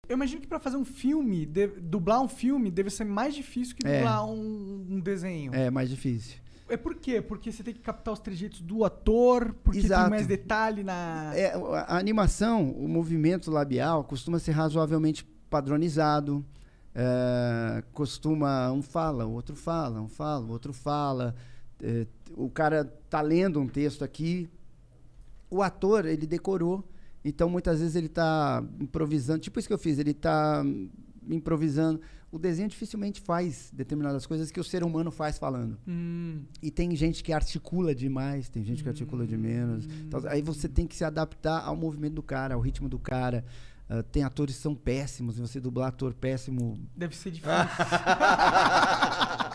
Eu imagino que pra fazer um filme, dublar um filme deve ser mais difícil que dublar um desenho. É mais difícil. É por quê? Porque você tem que captar os trejeitos do ator, porque Exato. tem mais detalhe na... A animação, o movimento labial costuma ser razoavelmente padronizado. Costuma, um fala, o outro fala, um fala, o outro fala. O cara tá lendo um texto aqui. O ator, ele decorou. Então, muitas vezes ele tá improvisando. Tipo isso que eu fiz, ele tá improvisando. O desenho dificilmente faz determinadas coisas que o ser humano faz falando. E tem gente que articula demais, tem gente que articula de menos. Então, aí você tem que se adaptar ao movimento do cara, ao ritmo do cara. Tem atores que são péssimos, e você dublar ator péssimo... Deve ser difícil.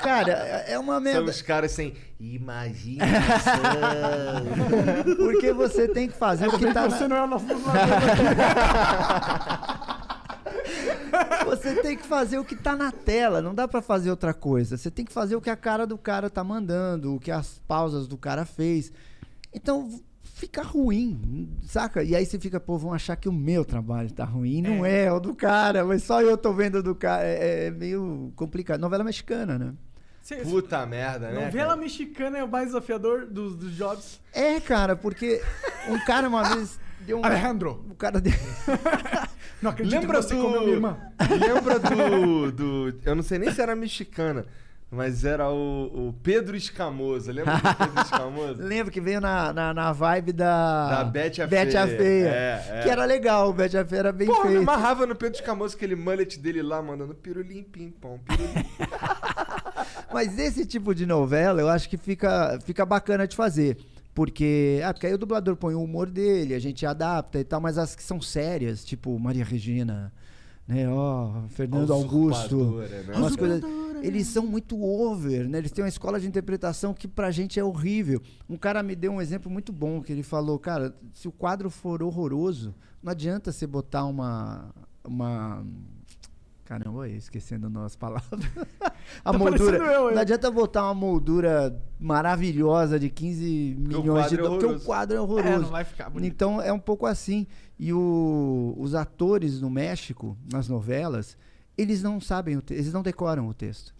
Cara, é uma merda. São os caras sem imaginação. Porque você tem que fazer o que tá... Você não é o nosso dublador. Você tem que fazer o que tá na tela, não dá pra fazer outra coisa. Você tem que fazer o que a cara do cara tá mandando, o que as pausas do cara fez. Então, fica ruim, saca? E aí você fica, pô, vão achar que o meu trabalho tá ruim. Não é o do cara, mas só eu tô vendo do cara. É meio complicado. Novela mexicana, né? Puta merda, né? Novela mexicana é o mais desafiador dos jobs. É, cara, porque um cara uma vez deu um... Alejandro! O cara deu... Não acredito Lembra que você comeu minha irmã. Lembra do... Eu não sei nem se era mexicana, mas era o Pedro Escamoso. Lembra do Pedro Escamoso? Lembro que veio na vibe da Betty a Feia. Que era legal, o Betty a Feia era bem Porra, me feito. amarrava no Pedro Escamoso, aquele mullet dele lá, mandando pirulim, pim-pom, pirulim. Mas esse tipo de novela, eu acho que fica bacana de fazer. Porque aí o dublador põe o humor dele, a gente adapta e tal, mas as que são sérias, tipo Maria Regina, né, Fernando Augusto, né? umas coisas, eles são muito over, né? Eles têm uma escola de interpretação que pra gente é horrível. Um cara me deu um exemplo muito bom, que ele falou, cara, se o quadro for horroroso, não adianta você botar uma caramba, esquecendo as palavras. A moldura. Não adianta botar uma moldura maravilhosa de 15 milhões de dólares, porque o quadro é horroroso. Não vai ficar bonito. Então é um pouco assim. E os atores no México, nas novelas, eles não sabem, eles não decoram o texto.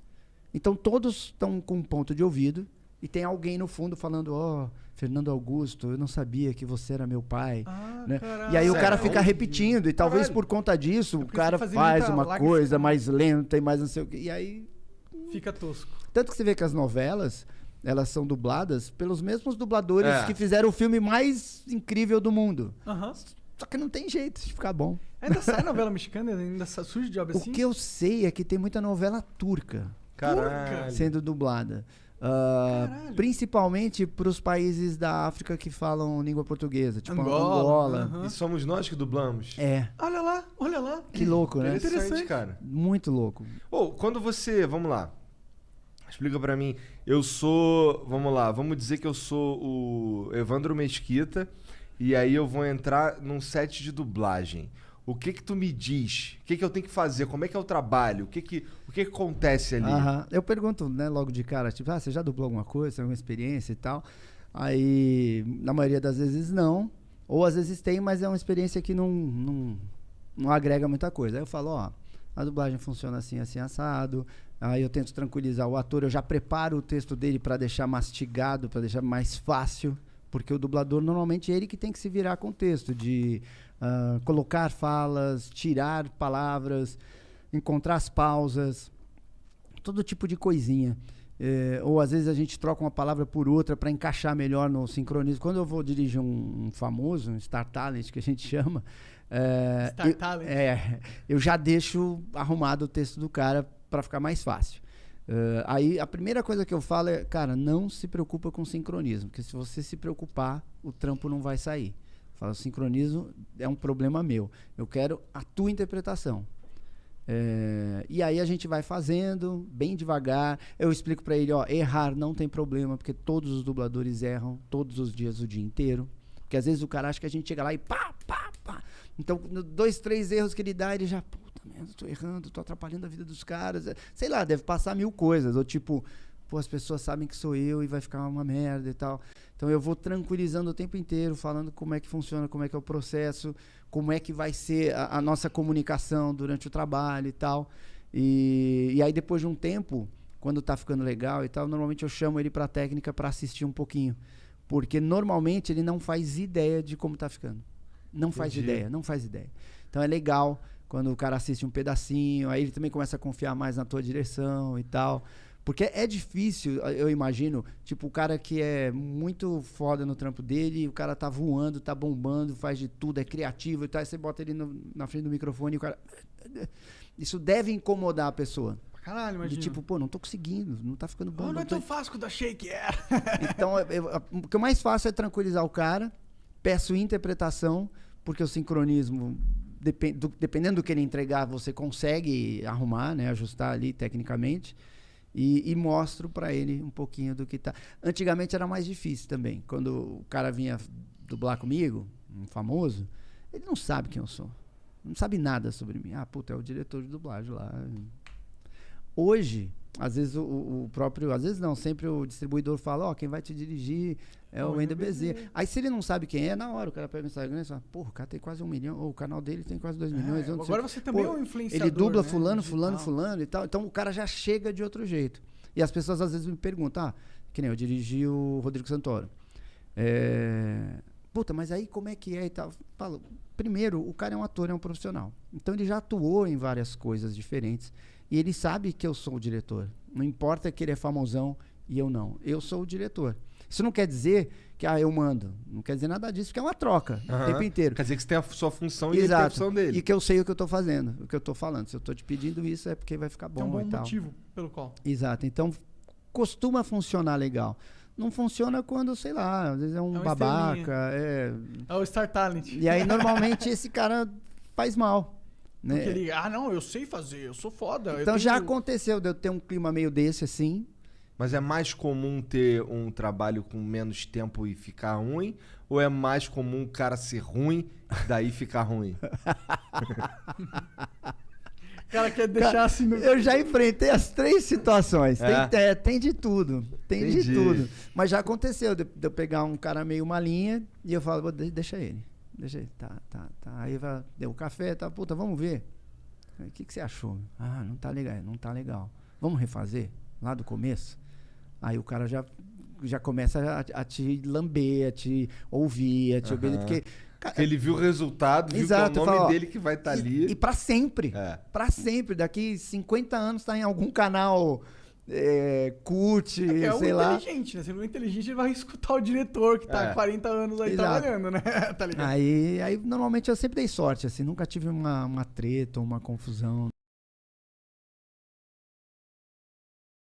Então todos estão com um ponto de ouvido e tem alguém no fundo falando, Fernando Augusto, eu não sabia que você era meu pai. Né? E aí o cara fica repetindo, e talvez por conta disso o cara faz uma coisa mais lenta e mais não sei o quê. E aí... Fica tosco. Tanto que você vê que as novelas, elas são dubladas pelos mesmos dubladores que fizeram o filme mais incrível do mundo. Só que não tem jeito de ficar bom. Ainda sai novela mexicana? Ainda surge job assim? O que eu sei é que tem muita novela turca. Caralho. Sendo dublada. Principalmente para os países da África que falam língua portuguesa, tipo Angola. E somos nós que dublamos. Olha lá. Que louco, né? Interessante, cara. Muito louco. Quando você... Vamos lá. Explica pra mim. Eu sou... Vamos lá. Vamos dizer que eu sou o Evandro Mesquita e aí eu vou entrar num set de dublagem. O que tu me diz? O que eu tenho que fazer? Como é que é o trabalho? O que acontece ali? Eu pergunto, né, logo de cara, tipo, você já dublou alguma coisa, alguma experiência e tal? Aí, na maioria das vezes, não. Ou às vezes tem, mas é uma experiência que não agrega muita coisa. Aí eu falo, a dublagem funciona assim, assim, assado. Aí eu tento tranquilizar o ator, eu já preparo o texto dele para deixar mastigado, para deixar mais fácil. Porque o dublador, normalmente, é ele que tem que se virar com o texto, de colocar falas, tirar palavras, encontrar as pausas, todo tipo de coisinha. Ou, às vezes, a gente troca uma palavra por outra para encaixar melhor no sincronismo. Quando eu vou dirigir um famoso, um Star Talent, que a gente chama, eu já deixo arrumado o texto do cara para ficar mais fácil. Aí a primeira coisa que eu falo é, cara, não se preocupa com sincronismo, porque se você se preocupar, o trampo não vai sair. Fala, o sincronismo é um problema meu, eu quero a tua interpretação. E aí a gente vai fazendo bem devagar. Eu explico pra ele, errar não tem problema, porque todos os dubladores erram todos os dias, o dia inteiro. Porque às vezes o cara acha que a gente chega lá e pá. Então, 2, 3 erros que ele dá, ele já, puta merda, tô errando, tô atrapalhando a vida dos caras. Sei lá, deve passar 1000 coisas. Ou tipo, pô, as pessoas sabem que sou eu e vai ficar uma merda e tal. Então eu vou tranquilizando o tempo inteiro, falando como é que funciona, como é que é o processo, como é que vai ser a nossa comunicação durante o trabalho e tal. E aí depois de um tempo, quando tá ficando legal e tal, normalmente eu chamo ele pra técnica pra assistir um pouquinho. Porque normalmente ele não faz ideia de como tá ficando. Não faz ideia. Então é legal quando o cara assiste um pedacinho, aí ele também começa a confiar mais na tua direção e tal. Porque é difícil, eu imagino, tipo, o cara que é muito foda no trampo dele, o cara tá voando, tá bombando, faz de tudo, é criativo e tal, aí você bota ele na frente do microfone e o cara... Isso deve incomodar a pessoa. Caralho, imagina. De tipo, pô, não tô conseguindo, não tá ficando bom. Não é tão fácil que o da Shake era. Então, o que eu mais faço é tranquilizar o cara, peço interpretação, porque o sincronismo, dependendo do que ele entregar, você consegue arrumar, né, ajustar ali tecnicamente, e mostro pra ele um pouquinho do que tá. Antigamente era mais difícil também. Quando o cara vinha dublar comigo, um famoso, ele não sabe quem eu sou. Não sabe nada sobre mim. Ah, puta, é o diretor de dublagem lá. Hoje, às vezes o próprio... Às vezes não, sempre o distribuidor fala, ó, quem vai te dirigir é o Wendel Bezerra. Aí se ele não sabe quem é, na hora o cara pega o Instagram e fala, porra, o cara tem quase 1 milhão, ou o canal dele tem quase 2 milhões. Agora você também é um influenciador, ele dubla né? fulano e tal. Então o cara já chega de outro jeito. E as pessoas às vezes me perguntam, que nem eu dirigi o Rodrigo Santoro. Puta, mas aí como é que é e tal? Falo, primeiro, o cara é um ator, é um profissional. Então ele já atuou em várias coisas diferentes. E ele sabe que eu sou o diretor. Não importa que ele é famosão e eu não. Eu sou o diretor. Isso não quer dizer que eu mando. Não quer dizer nada disso, porque é uma troca o tempo inteiro. Quer dizer que você tem a sua função. Exato. E ele tem a função dele. E que eu sei o que eu tô fazendo, o que eu tô falando. Se eu tô te pedindo isso, é porque vai ficar bom. Tem um bom e tal. motivo pelo qual. Exato. Então, costuma funcionar legal. Não funciona quando, sei lá, às vezes é um babaca. É o Star Talent. E aí, normalmente, esse cara faz mal. Né? Porque ele, não, eu sei fazer, eu sou foda. Então já aconteceu de eu ter um clima meio desse assim. Mas é mais comum ter um trabalho com menos tempo e ficar ruim? Ou é mais comum o cara ser ruim, daí ficar ruim? O cara quer deixar assim no... Eu já enfrentei as 3 situações. Tem de tudo. Tem Entendi. de tudo. Mas já aconteceu de eu pegar um cara meio malinha e eu falo, deixa ele. Deixa ele. Tá. Aí deu o café, tá, puta, vamos ver. O que você achou? Não tá legal. Vamos refazer? Lá do começo? Aí o cara já começa a te lamber, a te ouvir, a te obedecer. Porque ele viu o resultado, viu que é o nome dele que vai estar ali. E pra sempre. Pra sempre. Daqui 50 anos tá em algum canal cult, sei lá. Inteligente, né? Se não é inteligente, ele vai escutar o diretor que tá há 40 anos aí trabalhando, né? Tá ligado? Aí normalmente eu sempre dei sorte, assim. Nunca tive uma treta ou uma confusão.